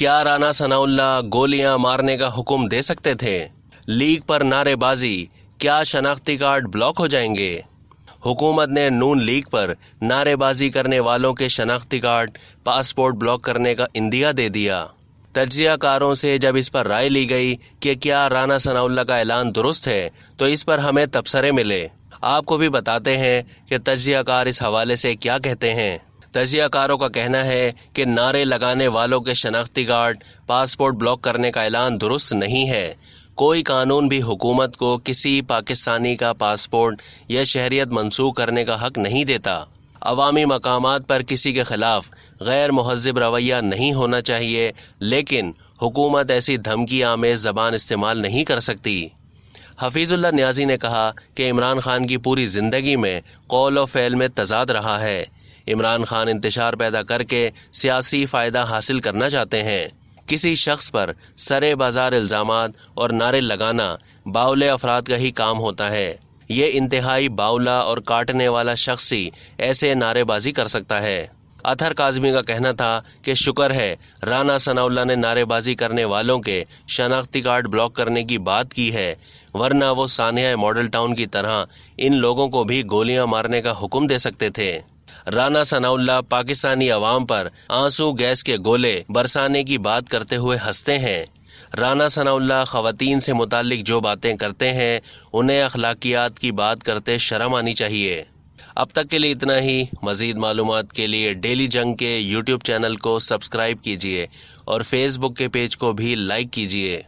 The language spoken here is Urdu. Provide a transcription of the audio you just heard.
کیا رانا ثناء اللہ گولیاں مارنے کا حکم دے سکتے تھے؟ لیگ پر نعرے بازی، کیا شناختی کارڈ بلاک ہو جائیں گے؟ حکومت نے نون لیگ پر نعرے بازی کرنے والوں کے شناختی کارڈ، پاسپورٹ بلاک کرنے کا عندیہ دے دیا۔ تجزیہ کاروں سے جب اس پر رائے لی گئی کہ کیا رانا ثناء اللہ کا اعلان درست ہے تو اس پر ہمیں تبصرے ملے۔ آپ کو بھی بتاتے ہیں کہ تجزیہ کار اس حوالے سے کیا کہتے ہیں۔ تجزیہ کاروں کا کہنا ہے کہ نعرے لگانے والوں کے شناختی کارڈ، پاسپورٹ بلاک کرنے کا اعلان درست نہیں ہے۔ کوئی قانون بھی حکومت کو کسی پاکستانی کا پاسپورٹ یا شہریت منسوخ کرنے کا حق نہیں دیتا۔ عوامی مقامات پر کسی کے خلاف غیر مہذب رویہ نہیں ہونا چاہیے، لیکن حکومت ایسی دھمکی آمیز زبان استعمال نہیں کر سکتی۔ حفیظ اللہ نیازی نے کہا کہ عمران خان کی پوری زندگی میں قول و فعل میں تضاد رہا ہے۔ عمران خان انتشار پیدا کر کے سیاسی فائدہ حاصل کرنا چاہتے ہیں۔ کسی شخص پر سرے بازار الزامات اور نعرے لگانا باولے افراد کا ہی کام ہوتا ہے۔ یہ انتہائی باولا اور کاٹنے والا شخص ہی ایسے نعرے بازی کر سکتا ہے۔ اطہر کاظمی کا کہنا تھا کہ شکر ہے رانا ثناء اللہ نے نعرے بازی کرنے والوں کے شناختی کارڈ بلاک کرنے کی بات کی ہے، ورنہ وہ سانحہ ماڈل ٹاؤن کی طرح ان لوگوں کو بھی گولیاں مارنے کا حکم دے سکتے تھے۔ رانا ثناء اللہ پاکستانی عوام پر آنسو گیس کے گولے برسانے کی بات کرتے ہوئے ہنستے ہیں۔ رانا ثناء اللہ خواتین سے متعلق جو باتیں کرتے ہیں انہیں اخلاقیات کی بات کرتے شرم آنی چاہیے۔ اب تک کے لیے اتنا ہی۔ مزید معلومات کے لیے ڈیلی جنگ کے یوٹیوب چینل کو سبسکرائب کیجیے اور فیس بک کے پیج کو بھی لائک کیجیے۔